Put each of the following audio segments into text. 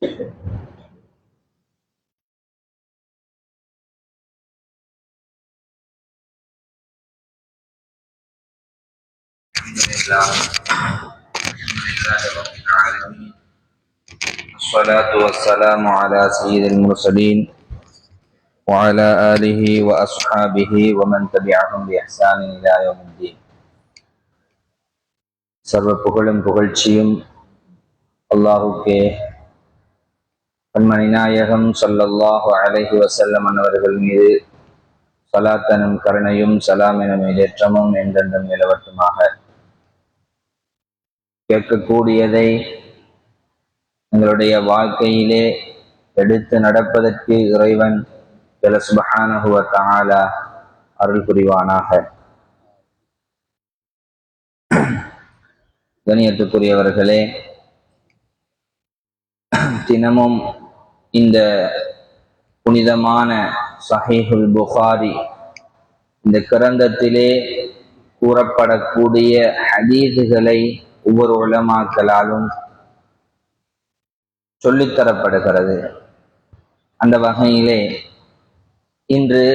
رب العالمين الصلاة والسلام على سيد المرسلين وعلى آله وأصحابه ومن تبعهم بإحسان إلى يوم الدين. சர்வ புகழும் புகழ்ச்சியும் அல்லாஹுக்கே. கண்மணி நாயகம் ஸல்லல்லாஹு அலைஹி வஸல்லம் அவர்கள் மீது ஸலாத்தனும் கருணையும் சலாம் எனும் ஏற்றமும் என்றென்றும் நிலவட்டுமாக. கேட்கக்கூடியதை எங்களுடைய வாழ்க்கையிலே எடுத்து நடப்பதற்கு இறைவன் சுப்ஹானஹு வ தஆலா அருள் புரிவானாக. கண்ணியத்துக்குரியவர்களே, தினமும் இந்த புனிதமான ஸஹீஹுல் புகாரி இந்த கிரந்தத்திலே கூறப்படக்கூடிய ஹதீதுகளை ஒவ்வொரு உலமாக்களாலும் சொல்லித்தரப்படுகிறது. அந்த வகையிலே இன்று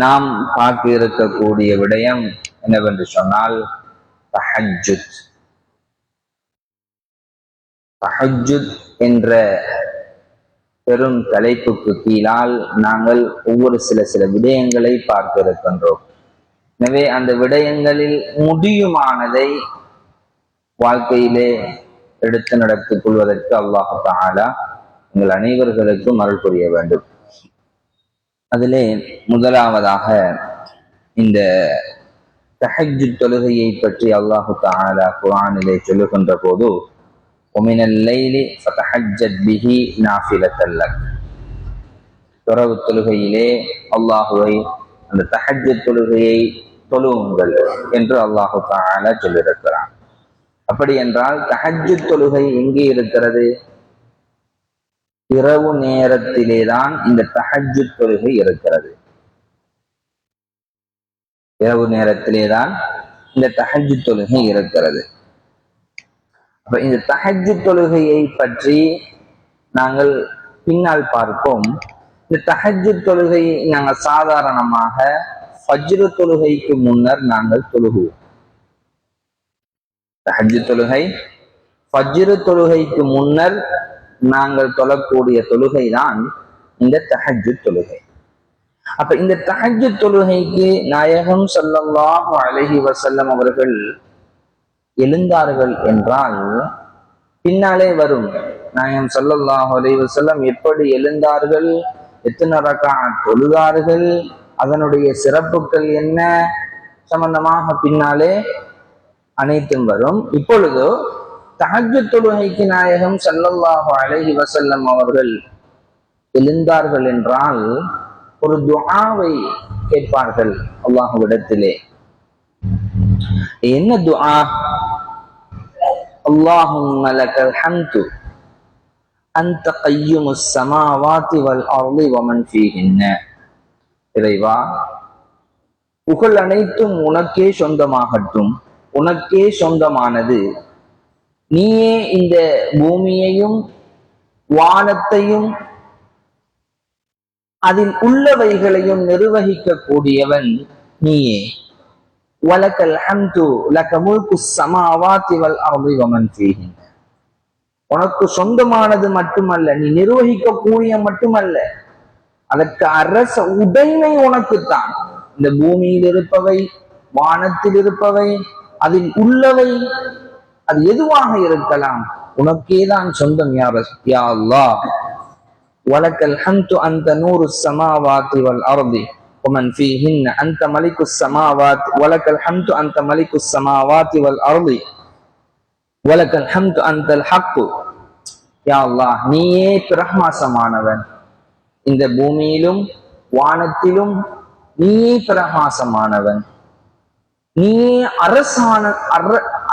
நாம் பார்க்க இருக்கக்கூடிய விடயம் என்னவென்று சொன்னால் தஹஜ்ஜுத். தஹஜ்ஜுத் என்ற பெரும் தலைப்புக்கு கீழால் நாங்கள் ஒவ்வொரு சில விடயங்களை பார்க்க இருக்கின்றோம். எனவே அந்த விடயங்களில் முடியுமானதை வாழ்க்கையிலே எடுத்து நடத்திக் கொள்வதற்கு அல்லாஹ் தஆலா எங்கள் அனைவர்களுக்கும் அருள் புரிய வேண்டும். அதிலே முதலாவதாக இந்த தஹஜ்ஜுத் தொழுகையை பற்றி அல்லாஹ் தஆலா குர்ஆனிலே சொல்லுகின்ற போது ஒமினல் லைலி ஃபதஹஜ்ஜத் பிஹி நாஃபிலத்தல் லக், இரவு தொழுகையிலே அல்லாஹுவை அந்த தஹஜ்ஜுத் தொழுகையை தொழுவுங்கள் என்று அல்லாஹ் தஆலா சொல்லியிருக்கிறான். அப்படி என்றால் தஹஜ்ஜுத் தொழுகை எங்கே இருக்கிறது? இரவு நேரத்திலேதான் இந்த தஹஜ்ஜுத் தொழுகை இருக்கிறது. இரவு நேரத்திலேதான் இந்த தஹஜ்ஜுத் தொழுகை இருக்கிறது. அப்ப இந்த தஹஜ்ஜுத் தொழுகையை பற்றி நாங்கள் பின்னால் பார்ப்போம். இந்த தஹஜ்ஜுத் தொழுகையை நாங்கள் சாதாரணமாக ஃபஜ்ர் தொழுகைக்கு முன்னர் நாங்கள் தொழுகுவோம். தஹஜ்ஜுத் தொழுகை ஃபஜ்ர் தொழுகைக்கு முன்னர் நாங்கள் தொழக்கூடிய தொழுகை தான் இந்த தஹஜ்ஜுத் தொழுகை. அப்ப இந்த தஹஜ்ஜுத் தொழுகைக்கு நாயகம் ஸல்லல்லாஹு அலைஹி வஸல்லம் அவர்கள் எழுந்தார்கள் என்றால் பின்னாலே வரும் நாயகம் ஸல்லல்லாஹு அலைஹி வஸல்லம் எப்படி எழுந்தார்கள், எத்தனை ரக்அத் தொழுதார்கள், அதனுடைய சிறப்புகள் என்ன சம்பந்தமாக பின்னாலே அனைத்தும் வரும். இப்பொழுது தஹஜ்ஜுத் தொழுகைக்கு நாயகம் ஸல்லல்லாஹு அலைஹி வஸல்லம் அவர்கள் எழுந்தார்கள் என்றால் ஒரு துஆவை கேட்பார்கள் அல்லாஹ்விடத்திலே. என்ன துஆ? அல்லாஹும்ம லக்கல் ஹம்து அன்த கய்யுமுஸ் ஸமாவாதி வல் அர்தி வமன் ஃபீஹின்ன. இறைவா, புகழ் அனைத்தும் உனக்கே சொந்தமாகட்டும், உனக்கே சொந்தமானது. நீயே இந்த பூமியையும் வானத்தையும் அதில் உள்ளவைகளையும் நிர்வகிக்க கூடியவன் நீயே. வலக்கல் ஹம்து லக முல்குஸ் ஸமாவாதி வல் அர்தி வமன் ஃபீஹின். உனக்கு சொந்தமானது மட்டுமல்ல, நீ நிர்வகிக்க கூடிய மட்டுமல்ல, அதற்கு அரச உடைமை உனக்குத்தான். இந்த பூமியில் இருப்பவை, வானத்தில் இருப்பவை, அதில் உள்ளவை, அது எதுவாக இருக்கலாம், உனக்கேதான் சொந்தம். யா அல்லாஹ், வலக்கல் ஹம்து அன்த நூருஸ் ஸமாவாதி வல் அர்தி வமன் ஃபீஹின் அன்த மலிகுஸ் ஸமாவாத் வலக்கல் ஹம்து அன்த மலிகுஸ் ஸமாவாதி வல் அர்தி வலக்கல் ஹம்து அன்தல் ஹக்கு. யா அல்லாஹ், நீயே பிரகாசமானவன், இந்த பூமியிலும் வானத்திலும் நீயே பிரகாசமானவன், நீயே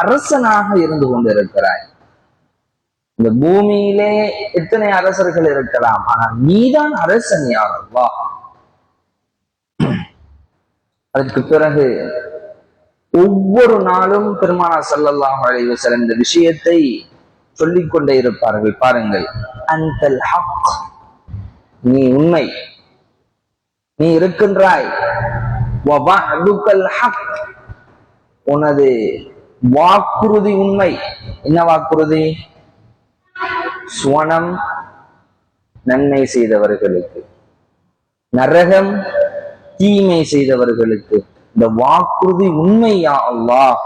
அரசனாக இருந்து கொண்டிருக்கிறாய். இந்த பூமியிலே எத்தனை அரசர்கள் இருக்கலாம், ஆனால் நீதான் அரசன். யா அல்லாஹ். அதற்கு பிறகு ஒவ்வொரு நாளும் பெருமானார் ஸல்லல்லாஹு அலைஹி வஸல்லம் இந்த விஷயத்தை சொல்லிக் கொண்டே இருப்பார்கள். பாருங்கள், அன்தல் ஹக், நீ உண்மை, நீ இருக்கின்றாய். வபஅதுகல் ஹக், உனது வாக்குறுதி உண்மை. என்ன வாக்குறுதி? சுவனம் நன்மை செய்தவர்களுக்கு, நரகம் தீமை செய்தவர்களுக்கு. இந்த வாக்குறுதி உண்மையா அல்லாஹ்.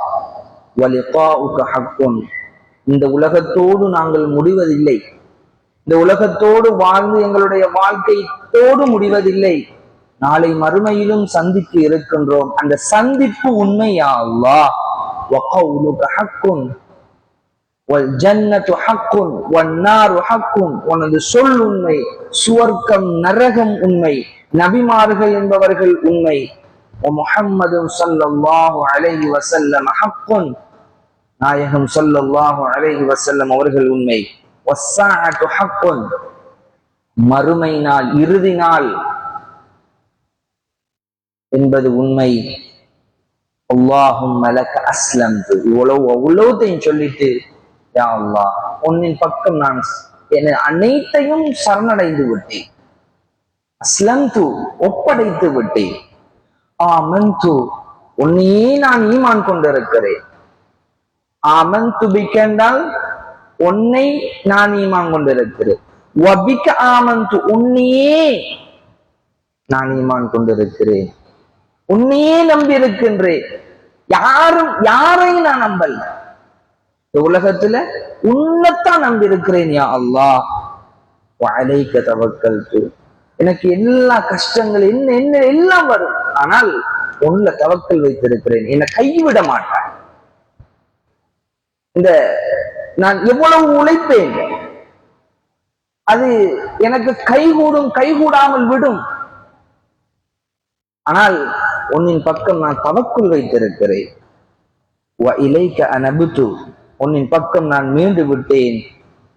வலிகாஉக ஹக்குன், இந்த உலகத்தோடு நாங்கள் முடிவதில்லை, இந்த உலகத்தோடு வாழ்ந்து எங்களுடைய வாழ்க்கையோடு முடிவதில்லை, நாளை மறுமையிலும் சந்திக்க இருக்கின்றோம். அந்த சந்திப்பு உண்மையா அல்லாஹ். வகௌலுக ஹக்குன் வல் ஜன்னத்து ஹக்குன் வன் நாரு ஹக்குன், உனது சொல் உண்மை, சுவர்க்கம் நரகம் உண்மை, நபிமார்கள் என்பவர்கள் உண்மை. முஹம்மது ஸல்லல்லாஹு அலைஹி வஸல்லம் ஹக்குன், நாயகம் ஸல்லல்லாஹு அலைஹி வஸல்லம் அவர்கள் உண்மை. வஸ்ஸாஅத்து ஹக்குன், மறுமை நாள், இறுதி நாள் என்பது உண்மை. அல்லாஹும்ம லக அஸ்லம்து, இவ்வளவுத்தையும் சொல்லிட்டு, யா அல்லாஹ், உன்னின் பக்கம் நான் அனைத்தையும் சரணடைந்து விட்டேன். அஸ்லம்து, ஒப்படைத்து விட்டேன். ஆமன்து, உன்னையே நான் ஈமான் கொண்டிருக்கிறேன். ஆமன்து பிக என்றால் உன்னை நான் ஈமான் கொண்டிருக்கிறேன். வபிக ஆமன்து, உன்னையே நான் ஈமான் கொண்டிருக்கிறேன், உன்னையே நம்பி இருக்கின்றேன். யாரையும் நான் நம்பல, இந்த உலகத்துல உன்னைத்தான் நம்பி இருக்கிறேன். யா அல்லாஹ், வஅலைக தவக்கல்து, எனக்கு எல்லா கஷ்டங்கள் என்ன என்ன எல்லாம் வரும், ஆனால் உன்ல தவக்கல் வைத்திருக்கிறேன், என்னை கைவிட மாட்டான். இந்த நான் எவ்வளவு உழைப்பேன், அது எனக்கு கைகூடும் கைகூடாமல் விடும், ஆனால் உன்னின் பக்கம் நான் தவக்குள் வைத்திருக்கிறேன். வஇலைக அனபுது, உன்னின் பக்கம் நான் மீண்டு விட்டேன்.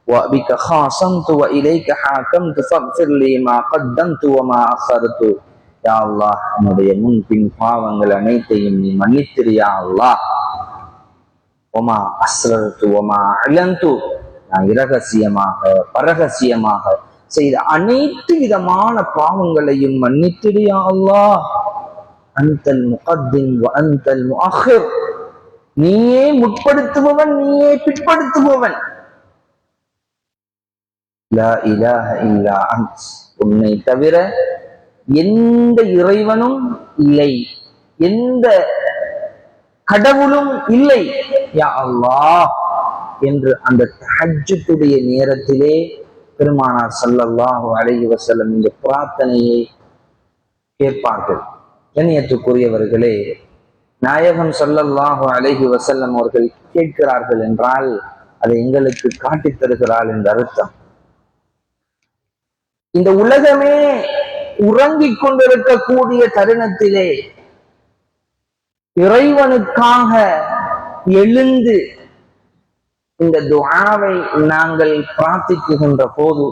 وَبِكَ خَاصَمْتُ وَإِلَيْكَ حَاكَمْتُ فَاغْفِرْ لِي مَا قَدَّمْتُ وَمَا أَخَّرْتُ. யா அல்லாஹ், என்னுடைய முன்பின் பாவங்கள் அனைத்தையும் நீ மன்னித்திரு யா அல்லாஹ். وَمَا أَسْرَرْتُ وَمَا أَعْلَنْتُ, நான் இரகசியமாக பரகசியமாக செய்த அனைத்து விதமான பாவங்களையும் மன்னித்திரு யா அல்லாஹ். அன்தல் முகத்தின் வ அன்தல் முஅக்கிர், நீயே முற்படுத்துபவன், நீயே பிற்படுத்துபவன். லா இலாஹ இல்லா அன்த், உன்னை தவிர எந்த இறைவனும் இல்லை, எந்த கடவுளும் இல்லை யா அல்லாஹ் என்று அந்த தஹஜ்ஜுடைய நேரத்திலே பெருமானார் ஸல்லல்லாஹு அலைஹி வஸல்லம் இந்த பிரார்த்தனையை கேட்பார்கள். கண்ணியத்துக்குரியவர்களே, நாயகம் ஸல்லல்லாஹு அலைஹி வஸல்லம் அவர்கள் கேட்கிறார்கள் என்றால் அதை எங்களுக்கு காட்டித் தருகிறாள் என்ற அர்த்தம். இந்த உலகமே உறங்கிக் கொண்டிருக்கக்கூடிய தருணத்திலே இறைவனுக்காக எழுந்து இந்த துஆவை நாங்கள் பிரார்த்திக்குகின்ற போது,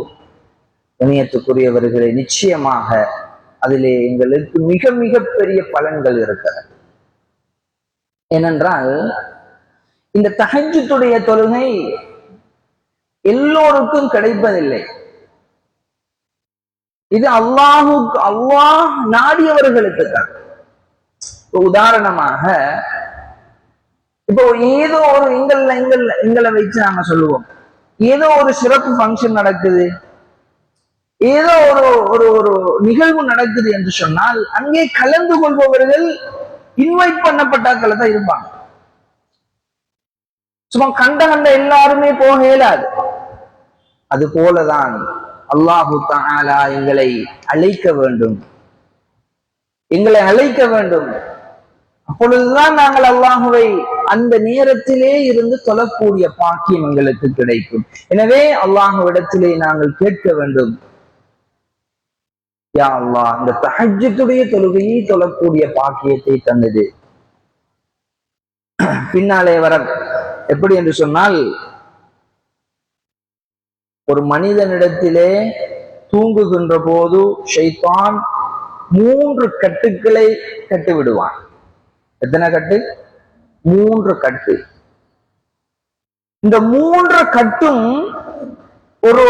கண்ணியத்துக்குரியவர்களே, நிச்சயமாக அதிலே எங்களுக்கு மிக மிக பெரிய பலன்கள் இருக்கிறது. ஏனென்றால் இந்த தஹஜ்ஜுடைய தொழுகை எல்லோருக்கும் கிடைப்பதில்லை. இது அல்லாஹ் நாடியவர்களுக்கு தான். உதாரணமாக, இப்போ ஏதோ ஒரு எங்களை வச்சு நாங்க சொல்லுவோம், ஏதோ ஒரு சிறப்பு ஃபங்க்ஷன் நடக்குது, ஏதோ ஒரு ஒரு நிகழ்வு நடக்குது என்று சொன்னால் அங்கே கலந்து கொள்பவர்கள் இன்வைட் பண்ணப்பட்டாக்கள் தான் இருப்பாங்க. சும்மா கண்ட எல்லாருமே போக இயலாது. அது போலதான் அல்லாஹு தஆலா எங்களை அழைக்க வேண்டும், எங்களை அழைக்க வேண்டும். அப்பொழுதுதான் நாங்கள் அல்லாஹுவை அந்த நேரத்திலே இருந்து தொழக்கூடிய பாக்கியம் எங்களுக்கு கிடைக்கும். எனவே அல்லாஹுவிடத்திலே நாங்கள் கேட்க வேண்டும், யா அல்லாஹ், இந்த தஹஜ்ஜுடைய தொழுகையை தொழக்கூடிய பாக்கியத்தை தந்தது. பின்னாலே வர எப்படி என்று சொன்னால், ஒரு மனிதனிடத்திலே தூங்குகின்ற போது ஷைத்தான் 3 கட்டுக்களை கட்டு விடுவான். எத்தனை கட்டு? 3 கட்டு. இந்த மூன்று கட்டும் ஒரு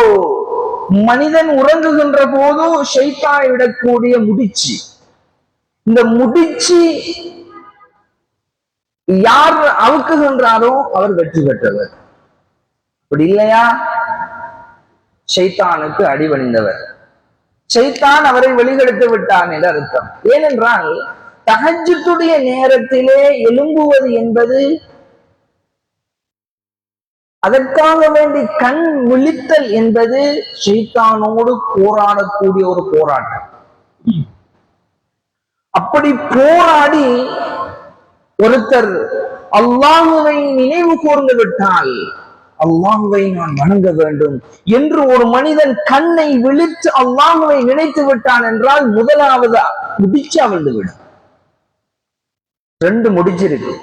மனிதன் உறங்குகின்ற போது ஷைத்தான் விடக்கூடிய முடிச்சு. இந்த முடிச்சு யார் அவுக்குகின்றாரோ அவர் வெற்றி பெற்றவர். அப்படி இல்லையா ஷைத்தானுக்கு அடிபணிந்தவர். ஷைத்தான் அவரை வெளிகெடுத்து விட்டான் என்று அர்த்தம். ஏனென்றால் தஹஜ்ஜுடைய நேரத்திலே எழும்புவது என்பது அதற்காக வேண்டி கண் விழித்தல் என்பது ஷைத்தானோடு போராடக்கூடிய ஒரு போராட்டம். அப்படி போராடி ஒருத்தர் அல்லாஹுவை நினைவு கூர்ந்து விட்டால் அல்லாஹுவை நான் வணங்க வேண்டும் என்று ஒரு மனிதன் கண்ணை விழித்து அல்லாஹுவை நினைத்து விட்டான் என்றால் முதலாவது முடிச்சு அவிழ்ந்து விடும். ரெண்டு முடிச்சிருக்கு.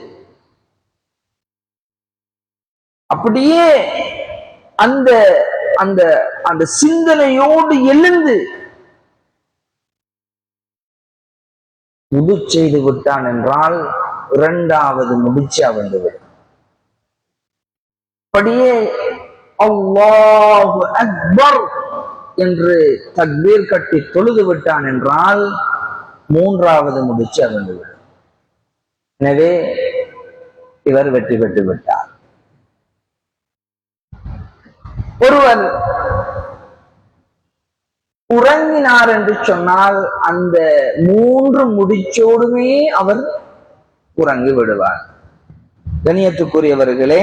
அப்படியே அந்த அந்த அந்த சிந்தனையோடு எழுந்து முது செய்து விட்டான் என்றால் இரண்டாவது முடிச்சு அவிழ்ந்துவிடும். அப்படியே அல்லாஹு அக்பர் என்று தக்பீர் கட்டி தொழுது விட்டான் என்றால் மூன்றாவது முடிச்சு அவிழ்ந்துவிடும். எனவே இவர் வெற்றி பெற்று விட்டார். ஒருவர் உறங்கினார் என்று சொன்னால் அந்த மூன்று முடிச்சோடுமே அவர் உறங்கி விடுவார். கண்ணியத்துக்குரியவர்களே,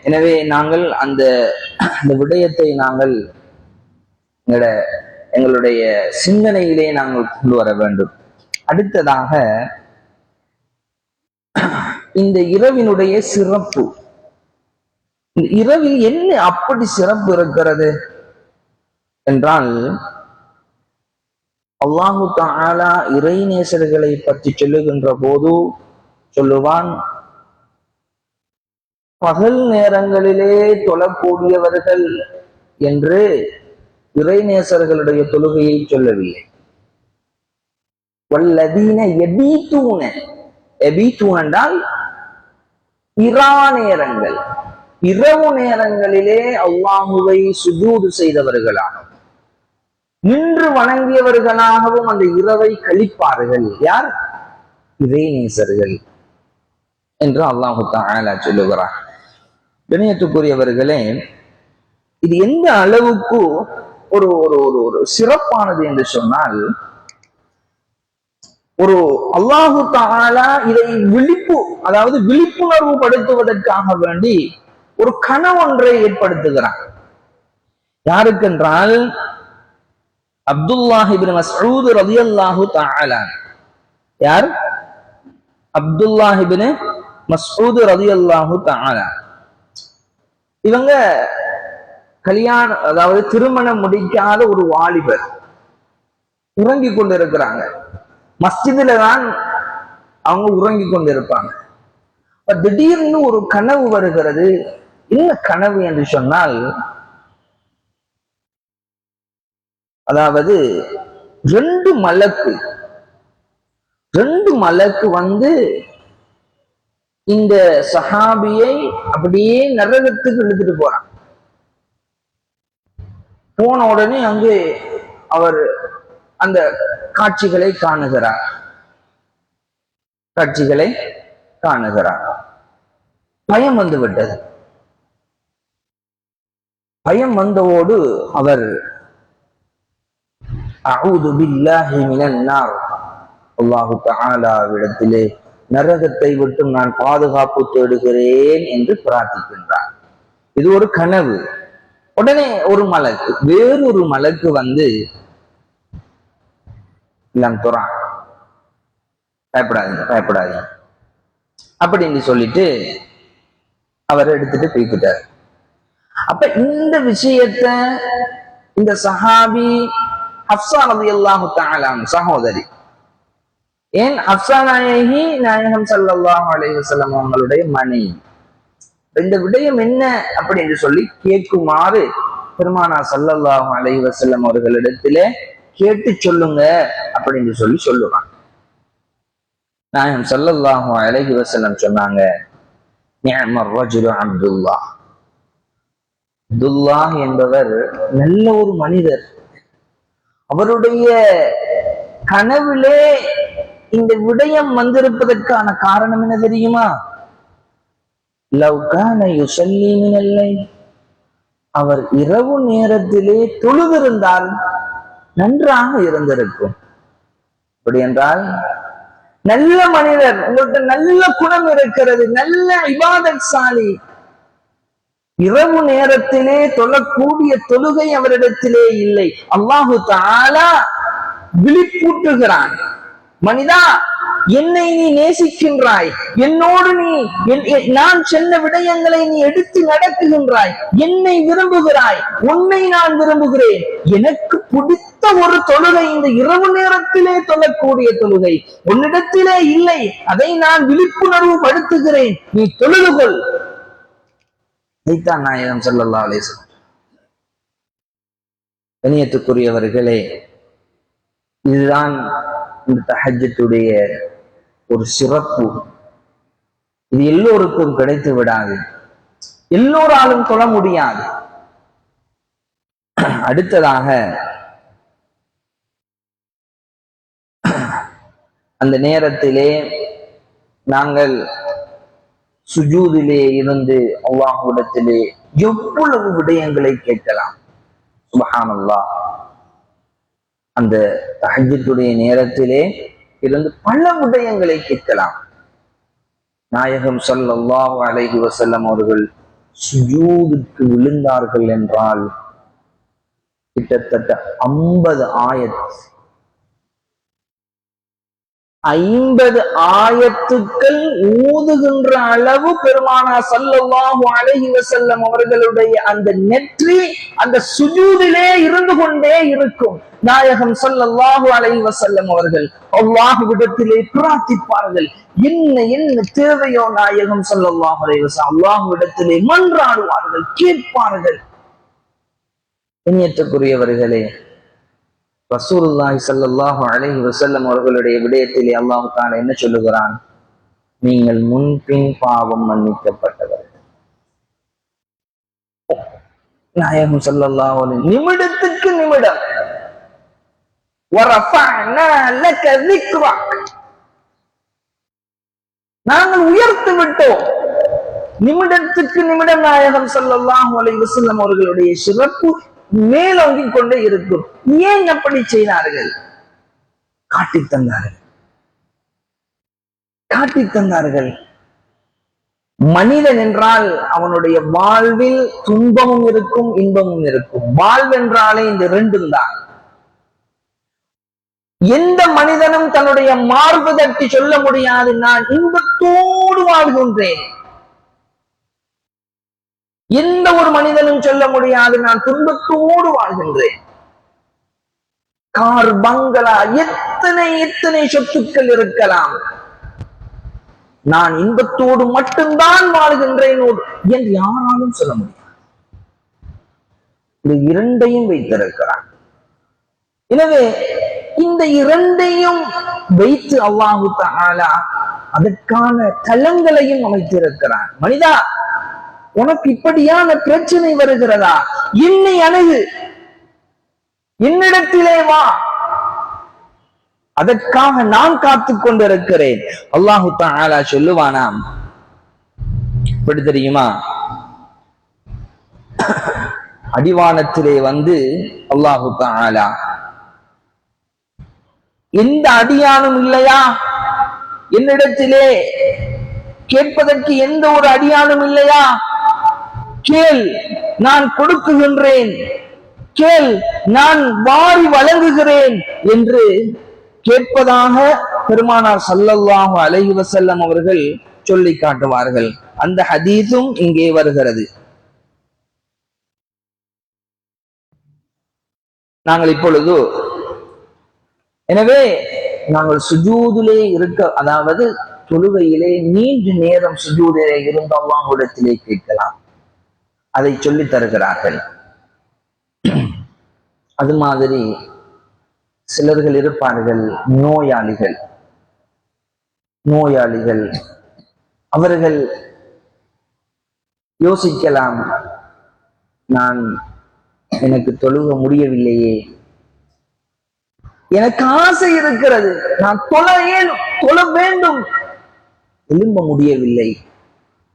எனவே நாங்கள் அந்த விடயத்தை நாங்கள் எங்களுடைய சிந்தனையிலே நாங்கள் கொண்டு வர வேண்டும். அடுத்ததாக இந்த இரவினுடைய சிறப்பு. இந்த இரவில் என்ன அப்படி சிறப்பு இருக்கிறது என்றால், அல்லாஹு தஆலா இறைநேசர்களை பற்றி சொல்லுகின்ற போது சொல்லுவான், பகல் நேரங்களிலே தொழக்கூடியவர்கள் என்று இறைநேசர்களுடைய தொழுகையை சொல்லவில்லை. வல்லதீன யபீத்தூன, யபீத்தூன என்றால் இரா நேரங்கள், இரவு நேரங்களிலே அல்லாஹுவை சுஜூது செய்தவர்களாகவும் நின்று வணங்கியவர்களாகவும் அந்த இரவை கழிப்பார்கள். யார்? இறைநேசர்கள் என்று அல்லாஹு தஆலா சொல்லுகிறார். கண்ணியத்துக்குரியவர்களே, இது எந்த அளவுக்கு ஒரு ஒரு சிறப்பானது என்று சொன்னால், ஒரு அல்லாஹு தஆலா இதை அதாவது விழிப்புணர்வு படுத்துவதற்காக வேண்டி ஒரு கனவொன்றை ஏற்படுத்துகிறான். யாருக்கென்றால் அப்துல்லாஹ் இப்னு மஸ்ஊத் ரலியல்லாஹு தஆலா. யார்? அப்துல்லாஹ் இப்னு மஸ்ஊத் ரலியல்லாஹு தஆலா. இவங்க கல்யாணம், அதாவது திருமணம் முடிக்காத ஒரு வாலிபர் உறங்கி கொண்டிருக்கிறாங்க. மஸ்ஜிதுல தான் அவங்க உறங்கி கொண்டிருப்பாங்க. திடீர்னு ஒரு கனவு வருகிறது. என்ன கனவு என்று சொன்னால், அதாவது ரெண்டு மலக்கு வந்து இந்த சஹாபியை அப்படியே நரகத்துக்கு இழுத்துட்டு போறான். போன உடனே அங்கு அவர் அந்த காட்சிகளை காணுகிறார். பயம் வந்து விட்டது. பயம் வந்தவோடு அவர் அஊது பில்லாஹி மினன் நார், அல்லாஹு தஆலாவிடத்திலே நரகத்தை விட்டு நான் பாதுகாப்பு தேடுகிறேன் என்று பிரார்த்திக்கின்றார். இது ஒரு கனவு. உடனே ஒரு மலக்கு, வேறொரு மலக்கு வந்து, பயப்படாதீங்க அப்படின்னு சொல்லிட்டு அவர் எடுத்துட்டு போய்கிட்டார். அப்ப இந்த விஷயத்த இந்த சஹாபி ஹப்ஸா ரலியல்லாஹு தஆலா சகோதரி, ஏன் ஹப்ஸா நாயகி நாயகம் ஸல்லல்லாஹு அலைஹி வஸல்லம் அவங்களுடைய மனைவி, இந்த விடயம் என்ன அப்படின்னு சொல்லி கேட்குமாறு பெருமானார் ஸல்லல்லாஹு அலைஹி வஸல்லம் அவர்களிடத்திலே கேட்டு சொல்லுங்க அப்படின்னு சொல்லி சொல்லுவாங்க. நாயகம் ஸல்லல்லாஹு அலைஹி வஸல்லம் சொன்னாங்க, நிஅமர் ரஜுலு அப்துல்லாஹ், அப்துல்லாஹ் என்பவர் நல்ல ஒரு மனிதர். அவருடைய கனவிலே இந்த விடயம் வந்திருப்பதற்கான காரணம் என்ன தெரியுமா? லவ் கான யுஸல்லி மினல் லைல், அவர் இரவு நேரத்திலே தொழுதிருந்தால் நன்றாக இருந்திருக்கும். அப்படி என்றால் நல்ல மனிதர், உங்கள்கிட்ட நல்ல குணம் இருக்கிறது, நல்ல இபாதத் சாலி, இரவு நேரத்திலே தொழக்கூடிய தொழுகை அவரிடத்திலே இல்லை. அல்லாஹு தஆலா விழிப்பூட்டுகிறான், மனிதா என்னை நீ நேசிக்கின்றாய், என்னோடு நீ நான் சொன்ன விடயங்களை நீ எடுத்து நடக்குகின்றாய், என்னை விரும்புகிறாய், உன்னை நான் விரும்புகிறேன். எனக்கு பிடித்த ஒரு தொழுகை இந்த இரவு நேரத்திலே தொழக்கூடிய தொழுகை உன்னிடத்திலே இல்லை, அதை நான் விழிப்புணர்வு படுத்துகிறேன், நீ தொழுது கொள். இதைத்தான் நாயகம் ஸல்லல்லாஹு அலைஹி வஸல்லம். கண்ணியத்துக்குரியவர்களே, இதுதான் இந்த தஹஜ்ஜுடைய ஒரு சிறப்பு. இது எல்லோருக்கும் கிடைத்து விடாது, எல்லோராலும் தொழ முடியாது. அடுத்ததாக அந்த நேரத்திலே நாங்கள் சுஜூதிலே இருந்து அல்லாஹ்விடத்திலே எவ்வளவு விடயங்களை கேட்கலாம். சுப்ஹானல்லாஹ். அந்த தஹஜ்ஜுடைய நேரத்திலே இருந்து பல விடயங்களை கேட்கலாம். நாயகம் ஸல்லல்லாஹு அலைஹி வஸல்லம் அவர்கள் சுஜூதுக்கு விழுந்தார்கள் என்றால் கிட்டத்தட்ட 50 ஆயத், 50 ஆயத்துக்கள் ஊதுகின்ற அளவு பெருமானார் ஸல்லல்லாஹு அலைஹி வஸல்லம் அவர்களுடைய அந்த நெற்றி அந்த சுஜூதிலே இருந்து கொண்டே இருக்கும். நாயகம் ஸல்லல்லாஹு அலைஹி வஸல்லம் அவர்கள் அல்லாஹ்விடத்திலே பிரார்த்திப்பார்கள். என்ன தேவையோ நாயகம் ஸல்லல்லாஹு அலைஹி வஸல்லம் அல்லாஹ்விடத்திலே மன்றாடுவார்கள், கேட்பார்கள். கண்ணியத்துக்குரியவர்களே, ரசூலுல்லாஹி ஸல்லல்லாஹு அலைஹி வஸல்லம் அவர்களுடைய விடயத்திலே அல்லாஹ் தஆலா என்ன சொல்லுகிறான்? நீங்கள் முன்பின் பாவம் மன்னிக்கப்பட்டவர்கள். நாயகம் ஸல்லல்லாஹு அலைஹி நிமிடத்துக்கு நிமிடம் வரஃபஅனா லக ذிக்ரக், நாங்கள் உயர்த்து விட்டோம். நிமிடத்துக்கு நிமிடம் நாயகம் ஸல்லல்லாஹு அலைஹி வஸல்லம் அவர்களுடைய சிறப்பு மேலோங்கிக் கொண்டே இருக்கும். ஏன் அப்படி செய்தார்கள்? காட்டித் தந்தார்கள். மனிதன் என்றால் அவனுடைய வாழ்வில் துன்பமும் இருக்கும், இன்பமும் இருக்கும். வாழ்வென்றாலே இந்த ரெண்டும் தான். எந்த மனிதனும் தன்னுடைய மார்பு தட்டி சொல்ல முடியாது, நான் இன்பத்தோடு வாழ்கின்றேன். எந்த ஒரு மனிதனும் சொல்ல முடியாது, நான் துன்பத்தோடு வாழ்கின்றேன். கார், பங்களா, எத்தனை சொத்துக்கள் இருக்கலாம், நான் இன்பத்தோடு மட்டும்தான் வாழ்கின்றேன் என்று யாராலும் சொல்ல முடியாது. இந்த இரண்டையும் வைத்திருக்கிறான். எனவே இந்த இரண்டையும் வைத்து அல்லாஹு தஆலா அதற்கான தலங்களையும் அமைத்திருக்கிறான். மனிதா, உனக்கு இப்படியான பிரச்சனை வருகிறதா? என்னை அணுகு, என்னிடத்திலே வா, அதற்காக நான் காத்துக் கொண்டிருக்கிறேன். அல்லாஹு தஆலா சொல்லுவானாம், எப்படி தெரியுமா? அடிவானத்திலே வந்து அல்லாஹு தஆலா, எந்த அடியானும் இல்லையா என்னிடத்திலே கேட்பதற்கு? எந்த ஒரு அடியானும் இல்லையா? கேள், நான் கொடுக்குகின்றேன், கேள், நான் வாரி வழங்குகிறேன் என்று கேட்பதாக பெருமானார் ஸல்லல்லாஹு அலைஹி வஸல்லம் அவர்கள் சொல்லி காட்டுவார்கள். அந்த ஹதீஸும் இங்கே வருகிறது. நாங்கள் இப்பொழுது எனவே நாங்கள் சுஜூதிலே இருக்க, அதாவது தொழுகையிலே நீண்ட நேரம் சுஜூதிலே இருந்து அல்லாஹ்விடத்திலே கேட்கலாம். அதை சொல்லி தருகிறார்கள். அது மாதிரி சிலர்கள் இருப்பார்கள், நோயாளிகள். அவர்கள் யோசிக்கலாம், நான் எனக்கு தொழுக முடியவில்லையே, எனக்கு ஆசை இருக்கிறது, நான் தொழ வேண்டும், எழும்ப முடியவில்லை,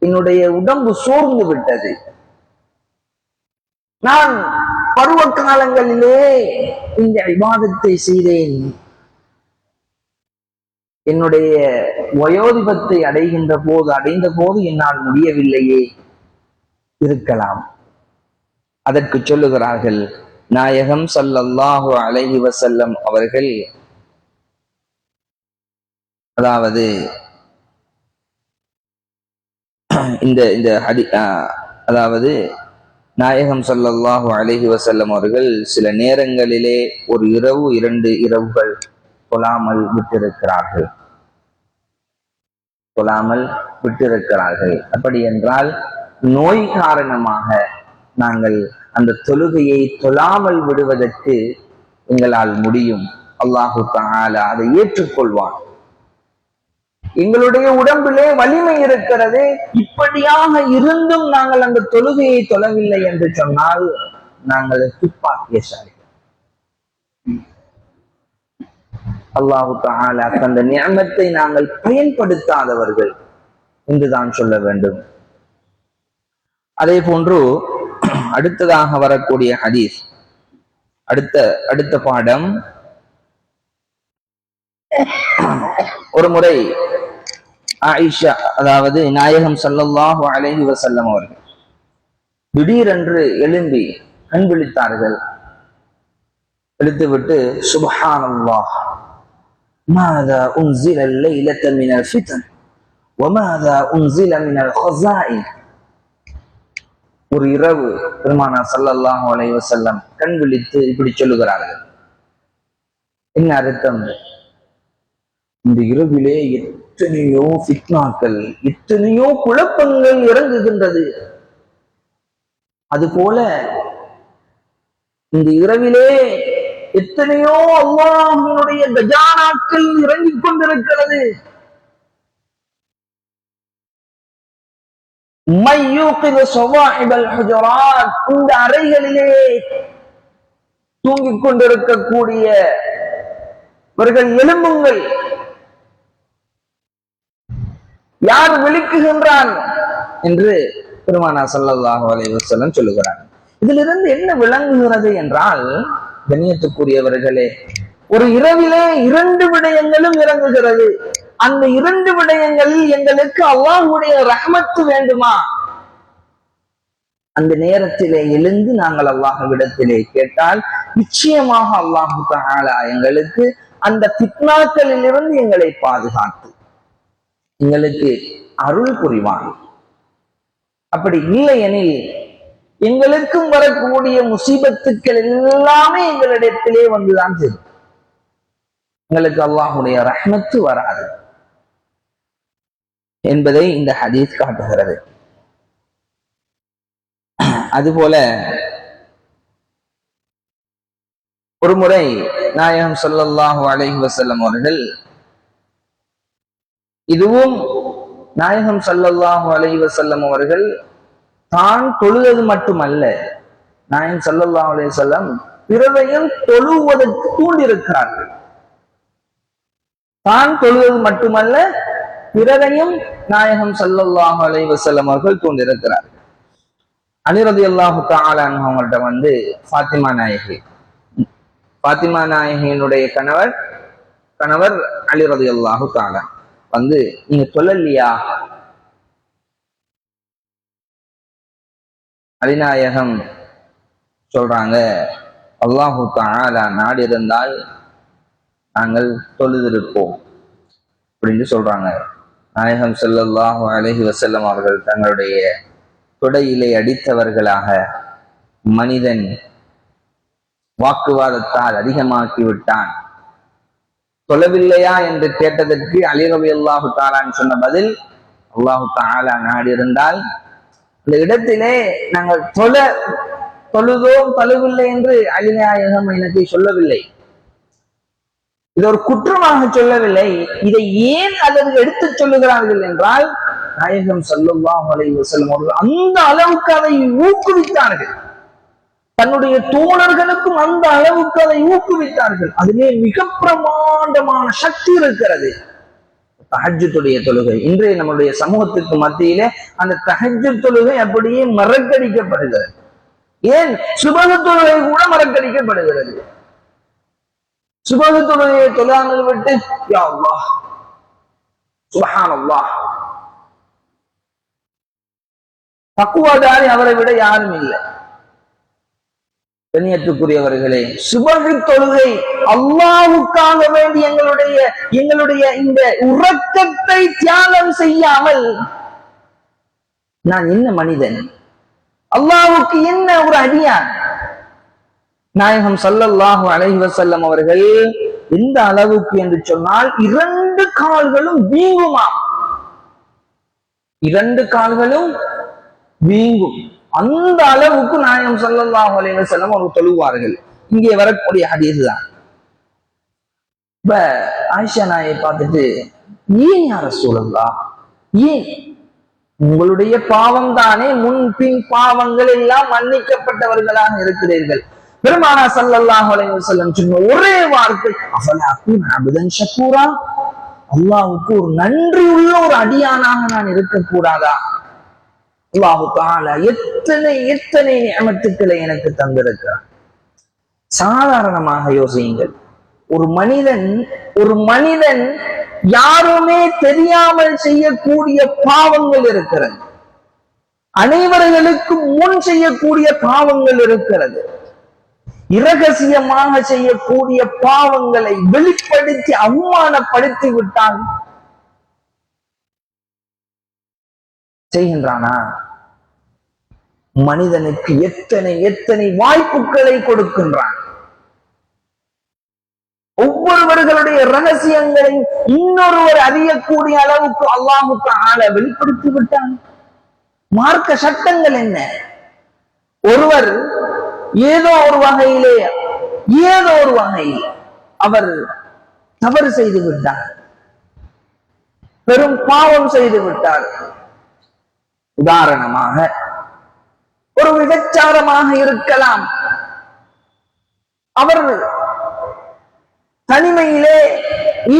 என்னுடைய உடம்பு சோர்ந்து விட்டது, நான் பருவ காலங்களிலே இந்த இபாதத்தை செய்தேன், என்னுடைய வயோதிபத்தை அடைந்த போது என்னால் முடியவில்லையே, இருக்கலாம். அதற்கு சொல்லுகிறார்கள், நாயகம் ஸல்லல்லாஹு அலைஹி வஸல்லம் அவர்கள், அதாவது அதாவது நாயகம் ஸல்லல்லாஹு அலைஹி வஸல்லம் அவர்கள் சில நேரங்களிலே ஒரு இரவு 2 இரவுகள் தொழாமல் விட்டிருக்கிறார்கள். அப்படி என்றால் நோய் காரணமாக நாங்கள் அந்த தொழுகையை தொழாமல் விடுவதற்கு எங்களால் முடியும். அல்லாஹு தஆலா அதை ஏற்றுக்கொள்வான். எங்களுடைய உடம்பிலே வலிமை இருக்கிறது, இப்படியாக இருந்தும் நாங்கள் அந்த தொழுகையை தொழவில்லை என்று சொன்னால் நாங்கள் துப்பாக்கியசாலி. அல்லாஹு தஆலா அந்த நிஅமத்தை நாங்கள் பயன்படுத்தாதவர்கள் என்றுதான் சொல்ல வேண்டும். அதே போன்று அடுத்ததாக வரக்கூடிய ஹதீஸ், அடுத்த பாடம், ஒரு முறை ஆயிஷா, அதாவது நாயகம் ஸல்லல்லாஹு அலைஹி வஸல்லம் அவர்கள் திடீரென்று எழும்பி கண் விழித்தார்கள். விழித்துவிட்டு சுப்ஹானல்லாஹ் மாதா உன்ஸில லைலத மினல் ஃபிதன் வமாதா உன்ஸில மினல் ஹஸாயின். ஒரு இரவு பெருமானார் ஸல்லல்லாஹு அலைஹி வஸல்லம் கண் விழித்து இப்படி சொல்லுகிறார்கள். என்ன அர்த்தம்? இந்த இரவிலே எத்தனையோ ஃபித்னாக்கள், எத்தனையோ குழப்பங்கள் இறங்குகின்றது. அதுபோல இந்த இரவிலே எத்தனையோ அல்லாஹ்வினுடைய கஜானாக்கள் இறங்கிக் கொண்டிருக்கிறது. இந்த அறைகளிலே தூங்கிக் கொண்டிருக்கக்கூடியவர்கள் எழும்புங்கள், யார் விழிக்குகின்றான் என்று பெருமானார் ஸல்லல்லாஹு அலைஹி வஸல்லம் சொல்லுகிறார். இதிலிருந்து என்ன விளங்குகிறது என்றால், கண்ணியத்துக்குரியவர்களே, ஒரு இரவிலே 2 விடயங்களும் இறங்குகிறது. அந்த 2 விடயங்களில் எங்களுக்கு அல்லாஹ்வுடைய ரஹ்மத்து வேண்டுமா, அந்த நேரத்திலே எழுந்து நாங்கள் அல்லாஹ்விடத்திலே கேட்டால் நிச்சயமாக அல்லாஹ் தஆலா எங்களுக்கு அந்த ஃபித்னாக்களில் இருந்து எங்களை பாதுகாத்து எங்களுக்கு அருள் புரிவான். அப்படி இல்லை எனில் எங்களுக்கும் வரக்கூடிய முசீபத்துக்கள் எல்லாமே எங்களிடத்திலே வந்துதான் சேரும். எங்களுக்கு அல்லாஹ்வுடைய ரஹ்மத்து வராது என்பதை இந்த ஹதீஸ் காட்டுகிறது. அதுபோல ஒரு முறை நாயகம் ஸல்லல்லாஹு அலைஹி வஸல்லம் அவர்கள், இதுவும் நாயகம் ஸல்லல்லாஹு அலைஹி வஸல்லம் அவர்கள் தான் தொழுவது மட்டுமல்ல, நாயகம் ஸல்லல்லாஹு அலைஹி வஸல்லம் பிறரையும் தொழுவதற்கு தூண்டிருக்கிறார்கள். தான் தொழுவது மட்டுமல்ல, பிறரையும் நாயகம் ஸல்லல்லாஹு அலைஹி வஸல்லம் அவர்கள் தூண்டிருக்கிறார்கள். அலி ரலியல்லாஹு தஆலா அன்ஹு அவங்கள்ட்ட வந்து ஃபாத்திமா நாயகியினுடைய கணவர் அலி ரலியல்லாஹு தஆலா வந்து, நீங்க தொழலையா? அலிநாயகம் சொல்றாங்க, அல்லாஹு தஆலா நாடி இருந்தால் நாங்கள் தொழுதிருப்போம் அப்படின்னு சொல்றாங்க. நாயகம் ஸல்லல்லாஹு அலைஹி வஸல்லம் அவர்கள் தங்களுடைய தொடையிலே அடித்தவர்களாக, மனிதன் வாக்குவாதத்தால் அதிகமாக்கி விட்டான், தொழவில்லையா என்று கேட்டதற்கு அலி ரலியல்லாஹு தஆலான்னு சொன்ன பதில், அல்லாஹு தஆலா நாடி இருந்தால் இந்த இடத்திலே நாங்கள் தொழுதோம் தொழவில்லை என்று அலிநாயகம் எனக்கு சொல்லவில்லை, இது ஒரு குற்றமாக சொல்லவில்லை. இதை ஏன் அதற்கு எடுத்து சொல்லுகிறார்கள் என்றால், நாயகம் ஸல்லல்லாஹு அலைஹி வஸல்லம் அவர்கள் அந்த அளவுக்கு அதை ஊக்குவித்தார்கள். தன்னுடைய தோழர்களுக்கும் அந்த அளவுக்கு அதை ஊக்குவித்தார்கள். அதிலே மிக பிரமாண்டமான சக்தி இருக்கிறது தஹஜ்ஜுடைய தொழுகை. இன்றைய நம்முடைய சமூகத்திற்கு மத்தியிலே அந்த தஹஜ்ஜுத் தொழுகை அப்படியே மறக்கடிக்கப்படுகிறது. ஏன் சுபஹ் தொழுகை கூட மறக்கடிக்கப்படுகிறது. சுபஹ் தொழுகையை தொழாமல் விட்டு யா அல்லாஹ் சுப்ஹானல்லாஹ், தக்குவாதாரி அவரை விட யாரும் இல்லை. கண்ணியத்துக்குரியவர்களே, சுபஹ் தொழுகை அல்லாஹ்வுக்காக வேண்டி எங்களுடைய இந்த உறக்கத்தை தியாகம் செய்யாமல் நான் என்ன மனிதன், அல்லாஹ்வுக்கு என்ன ஒரு அடியான். நாயகம் ஸல்லல்லாஹு அலைஹி வஸல்லம் அவர்கள் எந்த அளவுக்கு என்று சொன்னால் 2 கால்களும் வீங்குமா, 2 கால்களும் வீங்கும். அந்த அளவுக்கு நாயகம் ஸல்லல்லாஹு அலைஹி வஸல்லம் அவர்கள் தொழுவார்கள். இங்கே வரக்கூடிய ஹதீஸ் தான். இப்ப ஆயிஷா நாயை பார்த்துட்டு, ஏன் யா ரசூலல்லாஹ், ஏன் உங்களுடைய பாவம் தானே, முன்பின் பாவங்கள் எல்லாம் மன்னிக்கப்பட்டவர்களாக இருக்கிறீர்கள். பெருமானார் ஸல்லல்லாஹு அலைஹி வஸல்லம் சொன்ன ஒரே வார்த்தை, அஃபலா அகூன அப்தன் ஷக்கூரா, அல்லாஹ்வுக்கு ஒரு நன்றி உள்ள ஒரு அடியானாக நான் இருக்கக்கூடாதா? அல்லாஹ் தஆலா எத்தனை எத்தனை நிஅமத்துக்களை எனக்கு தந்திருக்கிறார். சாதாரணமாக யோசியுங்கள், ஒரு மனிதன் யாருமே தெரியாமல் செய்யக்கூடிய பாவங்கள் இருக்கிறது, அனைவர்களுக்கு முன் செய்யக்கூடிய பாவங்கள் இருக்கிறது. இரகசியமாக செய்யக்கூடிய பாவங்களை வெளிப்படுத்தி அவமானப்படுத்தி விட்டால் செய்கின்றானா? மனிதனுக்கு எத்தனை எத்தனை வாய்ப்புகளை கொடுக்கின்றான். ஒவ்வொருவர்களுடைய ரகசியங்களை இன்னொருவர் அறியக்கூடிய அளவுக்கு அல்லாஹ் தஆலா வெளிப்படுத்தி விட்டான். மார்க்க சட்டங்கள் என்ன? ஒருவர் ஏதோ ஒரு வகையில் அவர் தவறு செய்து விட்டார், பெரும் பாவம் செய்து விட்டார். உதாரணமாக ஒரு விபச்சாரமாக இருக்கலாம். அவர் தனிமையிலே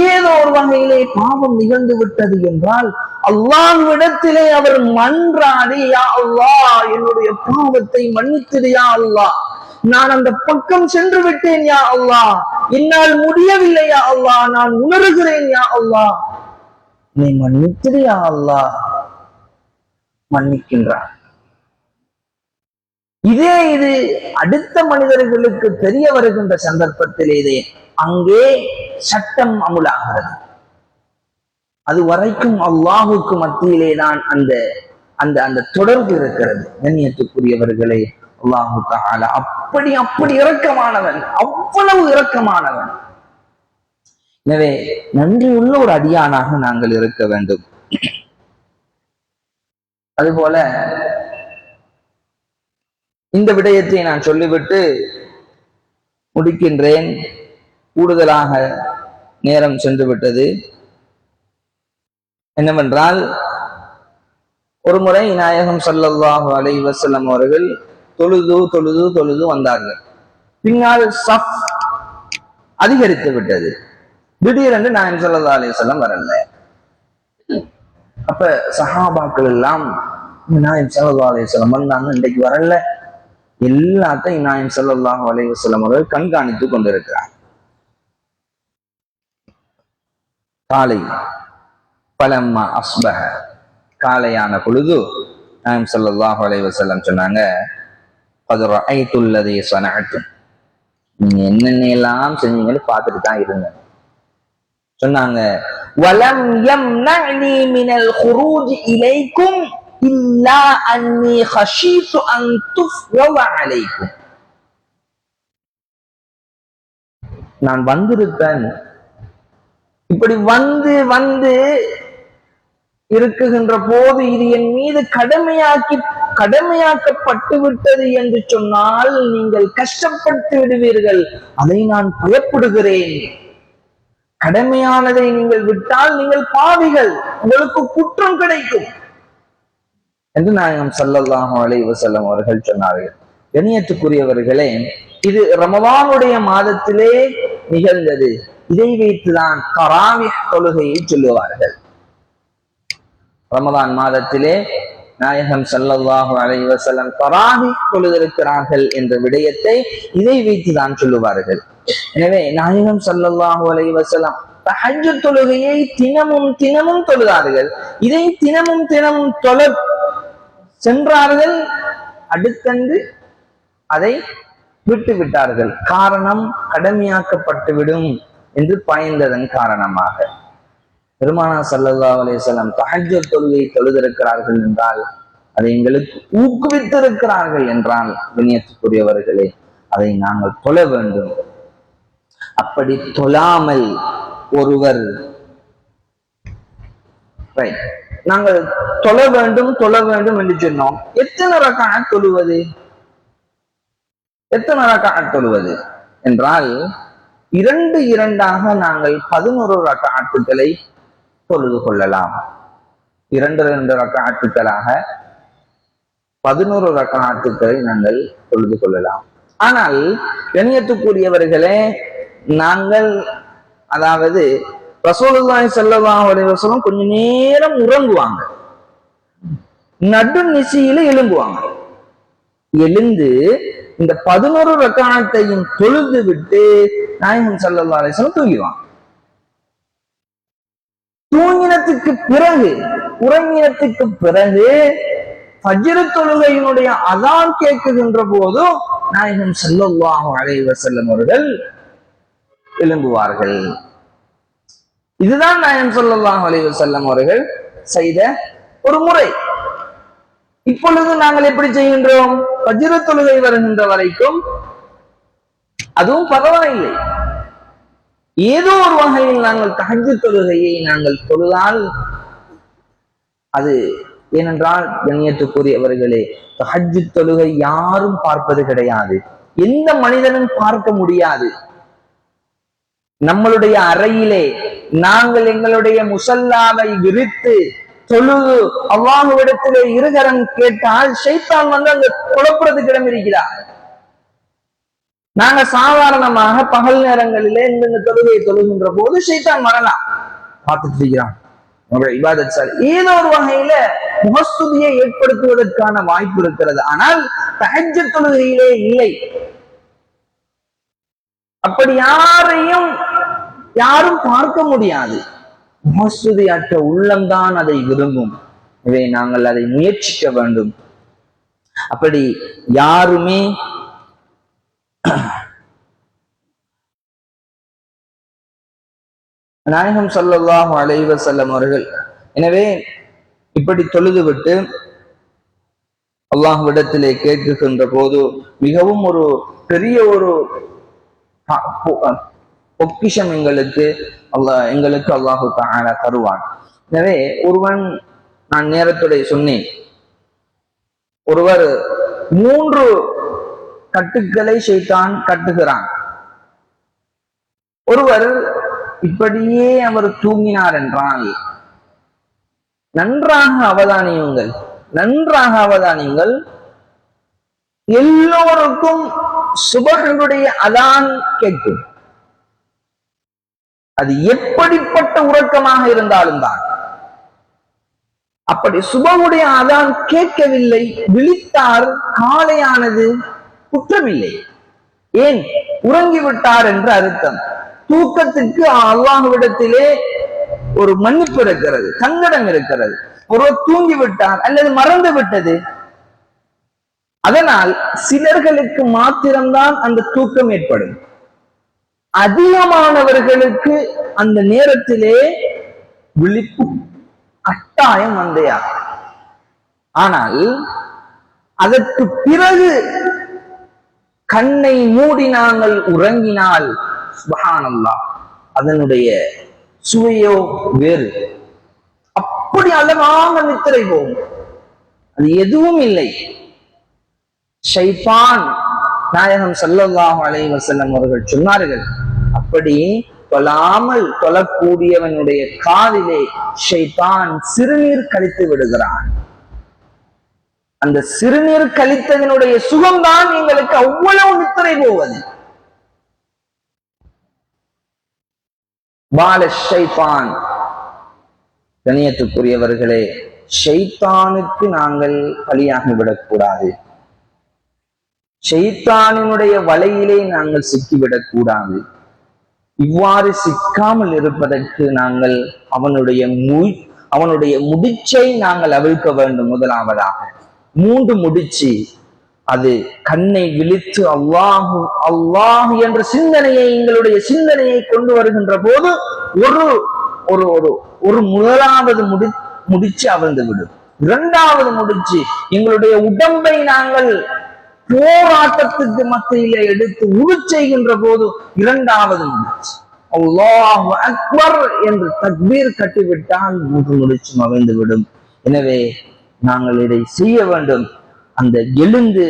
ஏதோ ஒரு வகையிலே பாவம் நிகழ்ந்து விட்டது என்றால் அல்லாஹ்விடத்திலே அவர் மன்றாடி, யா அல்லாஹ் என்னுடைய பாவத்தை மன்னித்திடு யா அல்லாஹ், நான் அந்த பக்கம் சென்று விட்டேன் யா அல்லாஹ், என்னால் முடியவில்லை யா அல்லாஹ், நான் உணர்கிறேன் யா அல்லாஹ், நீ மன்னித்திடு யா அல்லாஹ், மன்னிக்கின்றார். இது அடுத்த மனிதர்களுக்கு தெரிய வருகின்ற சந்தர்ப்பத்திலே அங்கே சட்டம் அமுலாகிறது. அது வரைக்கும் அல்லாஹுக்கு மத்தியிலே தான் அந்த அந்த அந்த தொடர்பு இருக்கிறது. கண்ணியத்துக்குரியவர்களே, அல்லாஹு தஆலா அப்படி இரக்கமானவன், அவ்வளவு இரக்கமானவன். எனவே நன்றி உள்ள ஒரு அடியானாக நாங்கள் இருக்க வேண்டும். அதுபோல இந்த விடயத்தை நான் சொல்லிவிட்டு முடிக்கின்றேன். கூடுதலாக நேரம் சென்று விட்டது. என்னவென்றால், ஒரு முறை நாயகம் ஸல்லல்லாஹு அலைஹி வஸல்லம் அவர்கள் தொழுது வந்தார்கள். பின்னால் சஃப் அதிகரித்து விட்டது. திடீரென்று நாயகம் ஸல்லல்லாஹு அலைஹி வஸல்லம் வரல. அப்ப சஹாபாக்கள் எல்லாம் நாயகம் ஸல்லல்லாஹு அலைஹி வஸல்லம் வந்தாங்க, இன்றைக்கு வரல, எல்லாத்தையும் நாயகம் ஸல்லல்லாஹு அலைஹி வஸல்லம் அவர்கள் கண்காணித்துக் கொண்டிருக்கிறார். காலை பலம்மா அஸ்பஹ, காலையான பொழுது நாயகம் ஸல்லல்லாஹு அலைஹி வஸல்லம் சொன்னாங்க, கத் ரஅய்துல் லதீ ஸனஅதும், நீங்க என்னென்னலாம் செஞ்சீங்கன்னு பார்த்துட்டு தான் இருங்க. சொன்னாங்க, வலம் யம்னஅனி மினல் குரூஜ் இலைக்கும் இல்லா அன்னி ஹஷீது அன் துஃப்ரவ அலைக்கும். நான் வந்திருப்பேன், இப்படி வந்து இருக்குகின்ற போது இது என் மீது கடமையாக்கப்பட்டு விட்டது என்று சொன்னால் நீங்கள் கஷ்டப்பட்டு விடுவீர்கள், அதை நான் பயப்படுகிறேன். கடமையானதை நீங்கள் விட்டால் நீங்கள் பாவிகள், உங்களுக்கு குற்றம் கிடைக்கும் என்று நாயகம் ஸல்லல்லாஹு அலைஹி வஸல்லம் அவர்கள் சொன்னார்கள். கண்ணியத்துக்குரியவர்களே, இது ரமதானுடைய மாதத்திலே நிகழ்ந்தது. இதை வைத்துதான் தராவிஹ் தொழுகையை சொல்லுவார்கள். ரமதான் மாதத்திலே நாயகம் ஸல்லல்லாஹு அலைஹி வஸல்லம் தராவிஹ் தொழுதிருக்கிறார்கள் என்ற விடயத்தை இதை வைத்துதான் சொல்லுவார்கள். எனவே நாயகம் ஸல்லல்லாஹு அலைஹி வஸல்லம் தஹஜ்ஜுத் தொழுகையை தினமும் தினமும் தொழுதார்கள். இதை தினமும் தினமும் தொழ சென்றார்கள். அடுத்தன்று அதை விட்டு விட்டார்கள். காரணம், கடமையாக்கப்பட்டுவிடும் என்று பயந்ததன் காரணமாக. பெருமானார் ஸல்லல்லாஹு அலைஹி வஸல்லம் தஹஜ்ஜுத் தொழுகையை தொழுதிருக்கிறார்கள் என்றால், அதை எங்களுக்கு ஊக்குவித்திருக்கிறார்கள் என்றால், கண்ணியத்துக்குரியவர்களே, அதை நாங்கள் தொழ வேண்டும். அப்படி தொழாமல் ஒருவர் நாங்கள் தொழ வேண்டும் என்று சொன்னோம். எத்தனை ரக்காஅத் தொழுவது? எத்தனை ரக்காஅத் தொழுவது என்றால், 2 நாங்கள் 11 ரக்காஅத்துகளை தொழுது கொள்ளலாம். 2 ரக்காஅத்துகளாக 11 ரக்காஅத்துகளை நாங்கள் தொழுது கொள்ளலாம். ஆனால் கண்ணியத்துக்குரியவர்களே, நாங்கள் அதாவது ரசூலுல்லாஹி ஸல்லல்லாஹு அலைஹி வஸல்லம் கொஞ்ச நேரம் உறங்குவாங்க, நடு நிசியில எழும்புவாங்க. எழுந்து இந்த 11 ரக்காஅத்தையும் தொழுது விட்டு நாயகம் ஸல்லல்லாஹு அலைஹி வஸல்லம் தூங்கிடுவாங்க. உறங்கினத்துக்கு பிறகு ஃபஜ்ர் தொழுகையினுடைய அதான் கேட்குகின்ற போது நாயகம் ஸல்லல்லாஹு அலைஹி வஸல்லம் அவர்கள் எழும்புவார்கள். இதுதான் நாயகம் ஸல்லல்லாஹு அலைஹி வஸல்லம் அவர்கள் செய்த ஒரு முறை. இப்பொழுது நாங்கள் எப்படி செய்கின்றோம்? ஃபஜ்ர் தொழுகை வருகின்ற வரைக்கும் அதுவும் பரவாயில்லை, ஏதோ ஒரு வகையில் நாங்கள் தஹஜ்ஜுத் தொழுகையை நாங்கள் தொழுதால் அது, ஏனென்றால் கண்ணியத்துக்குரியவர்களே, தஹஜ்ஜுத் தொழுகை யாரும் பார்ப்பது கிடையாது, எந்த மனிதனும் பார்க்க முடியாது. நம்மளுடைய அறையிலே நாங்கள் எங்களுடைய முஸல்லாவை விரித்து தொழுது அல்லாஹ்விடத்திலே இருகரம் கேட்டால் ஷைத்தான் வந்து அங்க குழப்பறதுக்கு இடம் இருக்கிறார். நாங்க சாதாரணமாக பகல் நேரங்களிலே இந்த தொழுகையை தொழுகின்ற போது ஷைத்தான் வரலாம், பார்த்துட்டு இருக்கிறான். ஏதோ ஒரு வகையில முகஸ்துதியை ஏற்படுத்துவதற்கான வாய்ப்பு இருக்கிறது. ஆனால் தஹஜ்ஜுத் தொழுகையிலே இல்லை. அப்படி யாரும் பார்க்க முடியாது. முகஸ்துதியற்ற உள்ளம்தான் அதை விரும்பும். இதை நாங்கள் அதை முயற்சிக்க வேண்டும். அப்படி யாருமே நாயகம் ஸல்லல்லாஹு அலைஹி வஸல்லம் அவர்கள் எனவே இப்படி தொழுது விட்டு அல்லாஹ்விடத்திலே கேட்கின்ற போது மிகவும் ஒரு பெரிய ஒரு பொக்கிஷம் எங்களுக்கு அல்லாஹு தஆலா தருவான். எனவே ஒருவன், நான் நேரத்துடைய சொன்னேன், ஒருவர் 3 கட்டுக்களை ஷைத்தான் கட்டுகிறான். ஒருவர் இப்படியே அவர் தூங்கினார் என்றால் நன்றாக அவதானியுங்கள், எல்லோருக்கும் சுபஹுடைய அதான் கேட்கும். அது எப்படிப்பட்ட உறக்கமாக இருந்தாலும் தான். அப்படி சுபஹுடைய அதான் கேட்கவில்லை, விழித்தார், காலையானது, குற்றமில்லை. ஏன்? உறங்கிவிட்டார் என்று அர்த்தம். தூக்கத்துக்கு அல்லாஹ்விடத்திலே ஒரு மன்னிப்பு இருக்கிறது, சங்கடம் இருக்கிறது. ஒருவர் தூங்கிவிட்டார் அல்லது மறந்து விட்டது. அதனால் சிலர்களுக்கு மாத்திரம்தான் அந்த தூக்கம் ஏற்படும். அதிகமானவர்களுக்கு அந்த நேரத்திலே விழிப்பு கட்டாயம் வந்தையா. ஆனால் அதற்கு பிறகு கண்ணை மூடி நாங்கள் உறங்கினால் சுப்ஹானல்லாஹ், அதனுடைய சுவையோ வேறு. அப்படி அழகாக நித்திரை போகும். அது எதுவும் இல்லை. ஷைத்தான், நாயகம் ஸல்லல்லாஹு அலைஹி வஸல்லம் அவர்கள் சொன்னார்கள், அப்படி தொழாமல் தொழக்கூடியவனுடைய காதிலே ஷைத்தான் சிறுநீர் கழித்து விடுகிறான். அந்த சிறுநீர் கழித்ததனுடைய சுகம்தான் எங்களுக்கு அவ்வளவு நித்திரை போவது. பால ஷைத்தான், கண்ணியத்துக்குரியவர்களே, ஷைத்தானுக்கு நாங்கள் பலியாகிவிடக் கூடாது. ஷைத்தானினுடைய வலையிலே நாங்கள் சிக்கிவிடக் கூடாது. இவ்வாறு சிக்காமல் இருப்பதற்கு நாங்கள் அவனுடைய முடிச்சை நாங்கள் அவிழ்க்க வேண்டும். முதலாவதாக 3 முடிச்சு, அது கண்ணை விழித்து அல்லாஹு அல்லாஹ் என்ற சிந்தனையை, எங்களுடைய சிந்தனையை கொண்டு வருகின்ற போது ஒரு முதலாவது முடிச்சு அவிழ்ந்து விடும். 2வது முடிச்சு, எங்களுடைய உடம்பை நாங்கள் போராட்டத்துக்கு மத்தியிலே எடுத்து உரு செய்கின்ற போது 2வது முடிச்சு அல்லாஹு அக்பர் என்று தக்பீர் கட்டிவிட்டால் 3 முடிச்சும் அவிழ்ந்து விடும். எனவே நாங்கள் இதை செய்ய வேண்டும். அந்த எழுந்து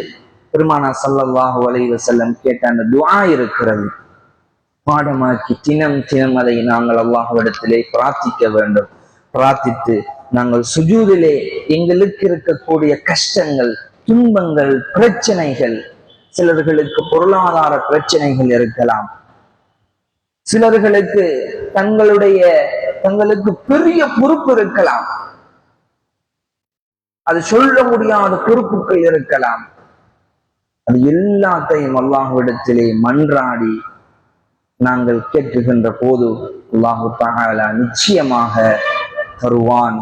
பெருமானார் ஸல்லல்லாஹு அலைஹி வஸல்லம் கேட்ட அந்த துஆ இருக்கிறது, பாடமாக்கி தினம் அதை நாங்கள் அல்லாஹ்விடத்திலே பிரார்த்திக்க வேண்டும். பிரார்த்தித்து நாங்கள் சுஜூதிலே எங்களுக்கு இருக்கக்கூடிய கஷ்டங்கள், துன்பங்கள், பிரச்சனைகள், சிலர்களுக்கு பொருளாதார பிரச்சனைகள் இருக்கலாம், சிலர்களுக்கு தங்களுக்கு பெரிய பொறுப்பு இருக்கலாம், அது சொல்ல முடியாத பொறுப்புகள் இருக்கலாம். அது எல்லாத்தையும் அல்லாஹ்விடத்திலே மன்றாடி நாங்கள் கேட்கின்ற போது அல்லாஹு தஆலா நிச்சயமாக தருவான்.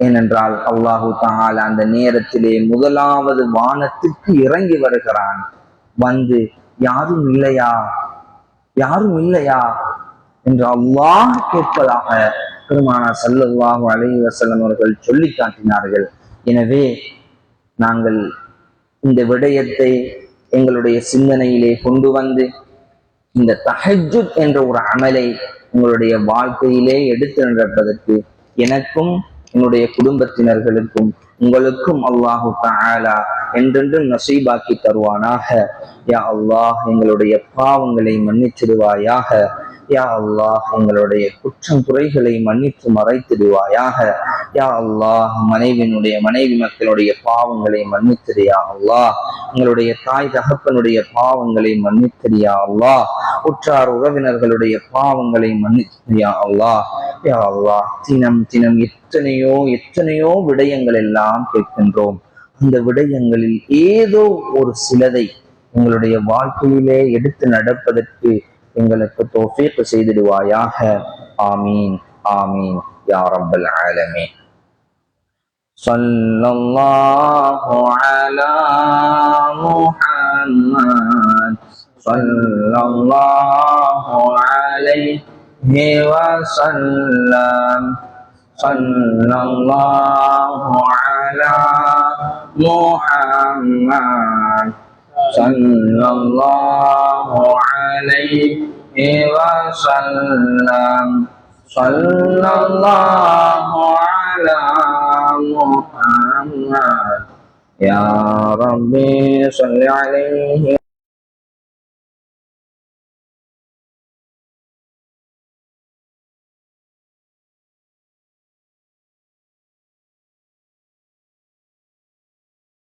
ஏனென்றால் அல்லாஹு தஆலா அந்த நேரத்திலே முதலாவது வானத்துக்கு இறங்கி வருகிறான். வந்து யாரும் இல்லையா என்று அல்லாஹ் கேட்பதாக பெருமானார் ஸல்லல்லாஹு அலைஹி வஸல்லம் அவர்கள் சொல்லி காட்டினார்கள். எனவே நாங்கள் இந்த விடயத்தை எங்களுடைய சிந்தனையிலே கொண்டு வந்து இந்த தஹஜ்ஜுத் என்ற ஒரு அமலை உங்களுடைய வாழ்க்கையிலே எடுத்து நடப்பதற்கு எனக்கும் என்னுடைய குடும்பத்தினர்களுக்கும் உங்களுக்கும் அல்லாஹு தஆலா என்றென்றும் நசீபாக்கி தருவானாக. யா அல்லாஹ், எங்களுடைய பாவங்களை மன்னிச்சிடுவாயாக. யா அல்லாஹ், எங்களுடைய குற்றம் குறைகளை மன்னித்து மறைத்திடுவாயாக. யா அல்லாஹ், மனைவி மக்களுடைய பாவங்களை மன்னித்திடு யா அல்லாஹ். எங்களுடைய தாய் தகப்பனுடைய பாவங்களை மன்னித்திடு யா அல்லாஹ். உற்றார் உறவினர்களுடைய பாவங்களை மன்னித்திடு யா அல்லாஹ். யா அல்லாஹ், தினம் எத்தனையோ விடயங்கள் எல்லாம் கேட்கின்றோம். அந்த விடயங்களில் ஏதோ ஒரு சிலதை எங்களுடைய வாழ்க்கையிலே எடுத்து நடப்பதற்கு எங்களுக்கு தௌஃபீக் செய்திடுவாயாக. ஆமீன் ஆமீன் யா ரப்பல் ஆலமீன். ஸல்லல்லாஹு அலா முஹம்மத் ஸல்லல்லாஹு அலைஹி வஸல்லம். ஸல்லல்லாஹு அலா முஹம்மத் ஸல்லல்லாஹு அலைஹி வஸல்லம். ஸல்லல்லாஹு அலா முஹம்மத். யா ரப்பி ஸல்லி அலைஹி